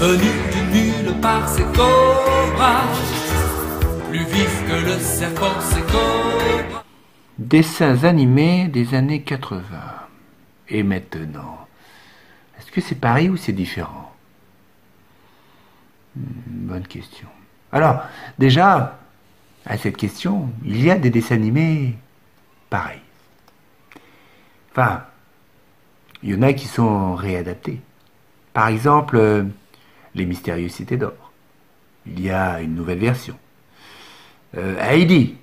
Venu du nul par ses cobras, plus vif que le serpent ses cobras. Dessins animés des années 80. Et maintenant, est-ce que c'est pareil ou c'est différent? Bonne question. Alors, déjà, à cette question, il y a des dessins animés pareils. Enfin, il y en a qui sont réadaptés. Par exemple, Les Mystérieuses Cités d'Or. Il y a une nouvelle version. Heidi.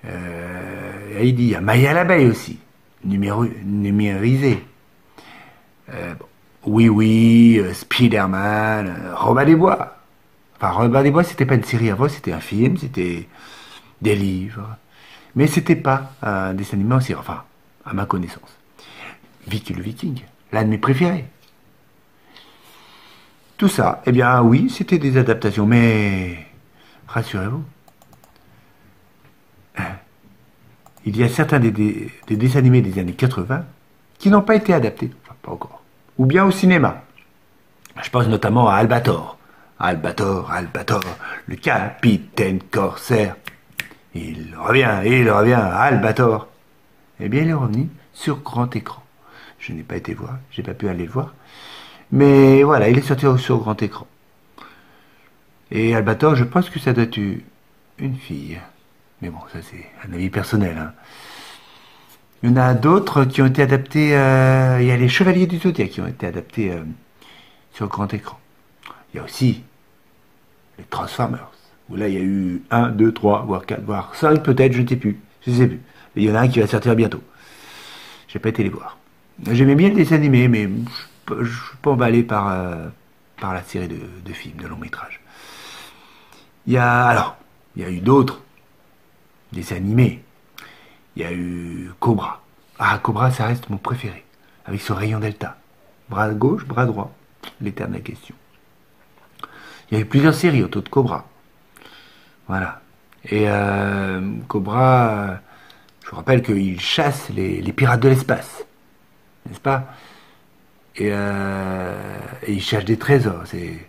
Heidi, il y a Maya l'abeille aussi, numérisé. Oui, oui, Spider-Man, Robin des Bois. Enfin, Robin des Bois, c'était pas une série avant, c'était un film, c'était des livres. Mais c'était pas un dessin animé aussi, enfin, à ma connaissance. Vicky le Viking, l'un de mes préférés. Tout ça, eh bien oui, c'était des adaptations, mais rassurez-vous, il y a certains des dessins animés des années 80 qui n'ont pas été adaptés, enfin pas encore, ou bien au cinéma. Je pense notamment à Albator. Albator, le capitaine corsaire. Il revient, Albator. Eh bien, il est revenu sur grand écran. Je n'ai pas été voir, j'ai pas pu aller le voir. Mais voilà, il est sorti sur grand écran. Et Albator, je pense que ça doit être une fille. Mais bon, ça c'est un avis personnel. Hein. Il y en a d'autres qui ont été adaptés. Il y a les Chevaliers du Zodiaque qui ont été adaptés sur grand écran. Il y a aussi les Transformers. Où là, il y a eu 1, 2, 3, voire 4, voire 5 peut-être, je ne sais plus. Je ne sais plus. Et il y en a un qui va sortir bientôt. J'ai pas été les voir. J'aimais bien les animés, mais je suis pas emballé par la série de films, de longs métrages. Il y a eu d'autres. Des animés. Il y a eu Cobra. Ah, Cobra, ça reste mon préféré. Avec son rayon delta. Bras gauche, bras droit. L'éternelle question. Il y a eu plusieurs séries autour de Cobra. Voilà. Et Cobra, je vous rappelle qu'il chasse les pirates de l'espace. N'est-ce pas? Et il cherche des trésors. C'est...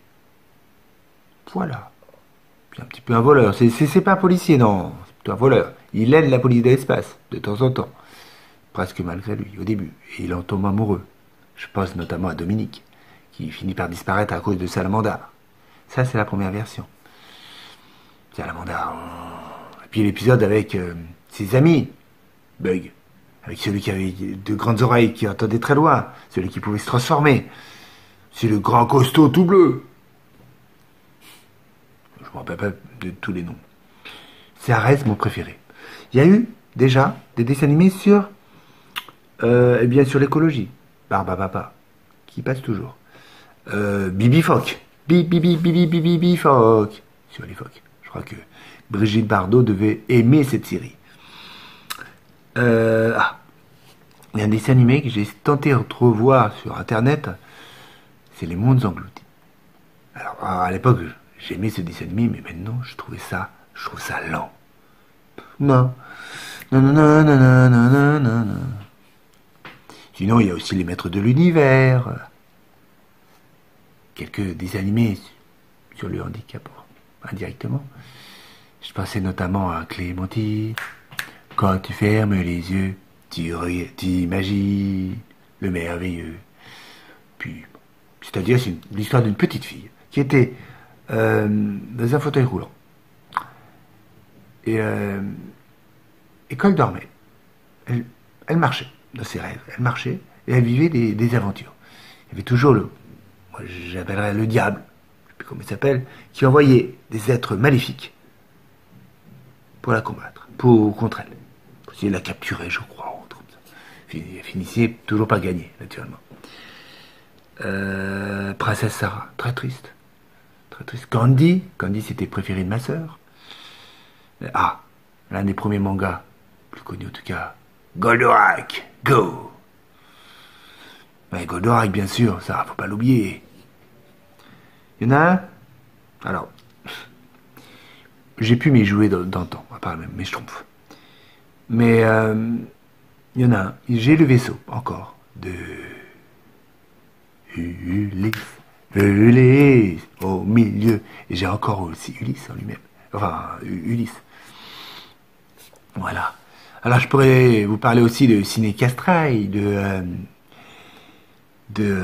Voilà. C'est un petit peu un voleur. C'est pas un policier, non. C'est plutôt un voleur. Il aide la police de l'espace, de temps en temps. Presque malgré lui, au début. Et il en tombe amoureux. Je pense notamment à Dominique, qui finit par disparaître à cause de Salamandar. Ça, c'est la première version. Salamandar. Et puis l'épisode avec ses amis. Bug. Avec celui qui avait de grandes oreilles, qui entendait très loin. Celui qui pouvait se transformer. C'est le grand costaud tout bleu. Je ne me rappelle pas de tous les noms. Ça reste mon préféré. Il y a eu déjà des dessins animés sur, sur l'écologie. Barbapapa, qui passe toujours. Bibi Phoque. Bibi Phoque. Sur les phoques. Je crois que Brigitte Bardot devait aimer cette série. Il y a un dessin animé que j'ai tenté de revoir sur Internet. C'est Les Mondes Engloutis. Alors, à l'époque, j'aimais ce dessin animé, mais maintenant, je trouve ça lent. Non. Sinon, il y a aussi Les Maîtres de l'Univers. Quelques dessins animés sur le handicap, indirectement. Je pensais notamment à Clémentine. Quand tu fermes les yeux, tu imagines le merveilleux. Puis, c'est-à-dire, c'est l'histoire d'une petite fille qui était dans un fauteuil roulant. Et quand elle dormait, elle marchait dans ses rêves. Elle marchait et elle vivait des aventures. Il y avait toujours moi j'appellerais le diable, je ne sais plus comment il s'appelle, qui envoyait des êtres maléfiques pour la combattre, contre elle. Pour essayer de la capturer, je crois, ou comme ça. Elle finissait toujours par gagner, naturellement. Princesse Sarah, très triste. Très triste. Candy c'était préféré de ma sœur. L'un des premiers mangas, plus connus en tout cas, Goldorak, Go. Mais Goldorak, bien sûr, ça, faut pas l'oublier. Il y en a un. Alors, j'ai pu m'y jouer dans le temps, à part mes schtroumpfs. Mais il y en a un. J'ai le vaisseau, encore, de Ulysse, Ulysse, au milieu. Et j'ai encore aussi Ulysse en lui-même. Enfin, Ulysse. Voilà. Alors je pourrais vous parler aussi de Ciné Castrail, des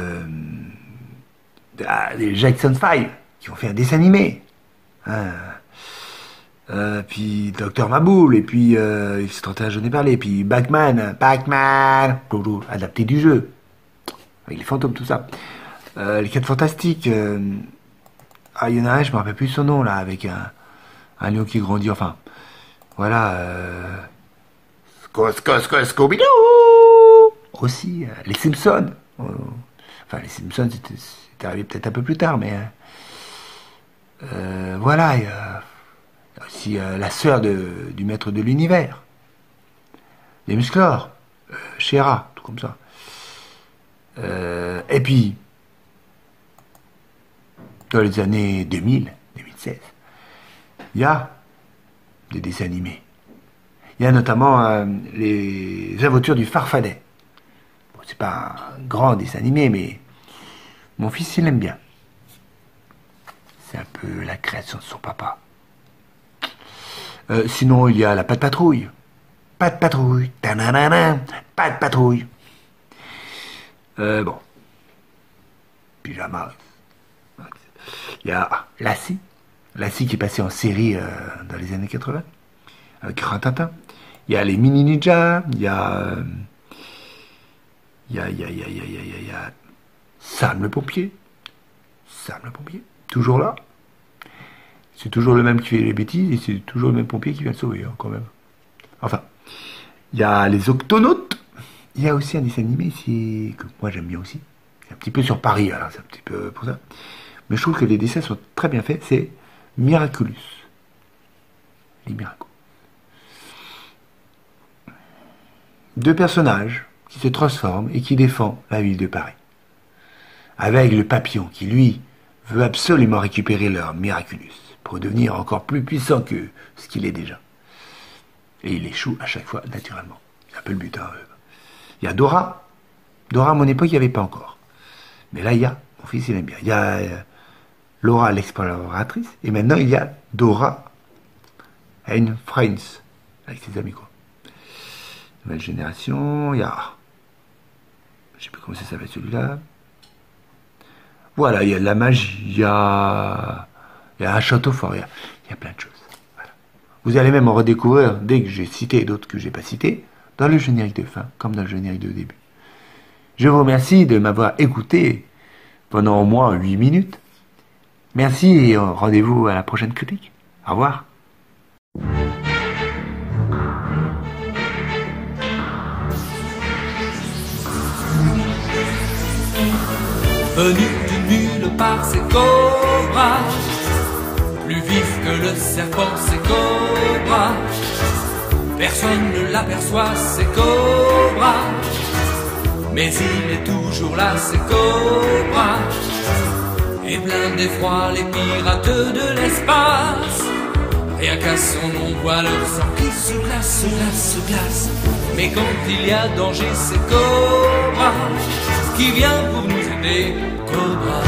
Jackson 5, qui ont fait un dessin animé. Hein. Puis Docteur Maboul, et puis X31, j'en ai parlé, et puis Pac-Man, adapté du jeu, avec les fantômes, tout ça. Les 4 Fantastiques, il y en a un, je me rappelle plus son nom, là, avec un lion qui grandit, enfin, voilà, Scooby-Doo aussi, les Simpsons, enfin, les Simpsons, c'était arrivé peut-être un peu plus tard, mais voilà, il y a aussi la sœur du maître de l'univers, les Musclors, She-Ra, tout comme ça. Et puis, dans les années 2000, 2016, il y a des dessins animés. Il y a notamment les Aventures du Farfadet. Bon, c'est pas un grand dessin animé, mais mon fils, il aime bien. C'est un peu la création de son papa. Sinon, il y a la Patte Patrouille. Patte Patrouille. Ta-na-na-na, Patte Patrouille. Bon. Pyjama. Il y a Lassie. Lassie qui est passée en série dans les années 80. Avec Rintintin. Il y a les Mini Ninjas. Il y a Sam le pompier. Sam le pompier. Toujours là. C'est toujours le même qui fait les bêtises et c'est toujours le même pompier qui vient le sauver, hein, quand même. Enfin, il y a les Octonautes. Il y a aussi un dessin animé ici que moi j'aime bien aussi. C'est un petit peu sur Paris, alors c'est un petit peu pour ça. Mais je trouve que les dessins sont très bien faits. C'est Miraculous. Les Miracles. 2 personnages qui se transforment et qui défendent la ville de Paris. Avec le papillon qui, lui, veut absolument récupérer leur Miraculous pour devenir encore plus puissant que ce qu'il est déjà. Et il échoue à chaque fois, naturellement. C'est un peu le but. Hein. Il y a Dora. Dora, à mon époque, il n'y avait pas encore. Mais là, il y a, mon fils, il aime bien. Il y a Laura, l'exploratrice. Et maintenant, il y a Dora and Friends, avec ses amis, quoi. Nouvelle génération. Il y a... Je ne sais plus comment ça s'appelle, celui-là. Voilà, il y a de la magie, il y a un château fort, il y a plein de choses. Voilà. Vous allez même en redécouvrir, dès que j'ai cité d'autres que j'ai pas cités, dans le générique de fin, comme dans le générique de début. Je vous remercie de m'avoir écouté pendant au moins 8 minutes. Merci et rendez-vous à la prochaine critique. Au revoir. Venu du nulle part, c'est Cobra. Plus vif que le serpent, c'est Cobra. Personne ne l'aperçoit, c'est Cobra. Mais il est toujours là, c'est Cobra. Et plein d'effroi, les pirates de l'espace. Rien qu'à son nom, voit leur sang qui se glace, se glace, se glace. Mais quand il y a danger, c'est Cobra qui vient pour nous aider, Cobra.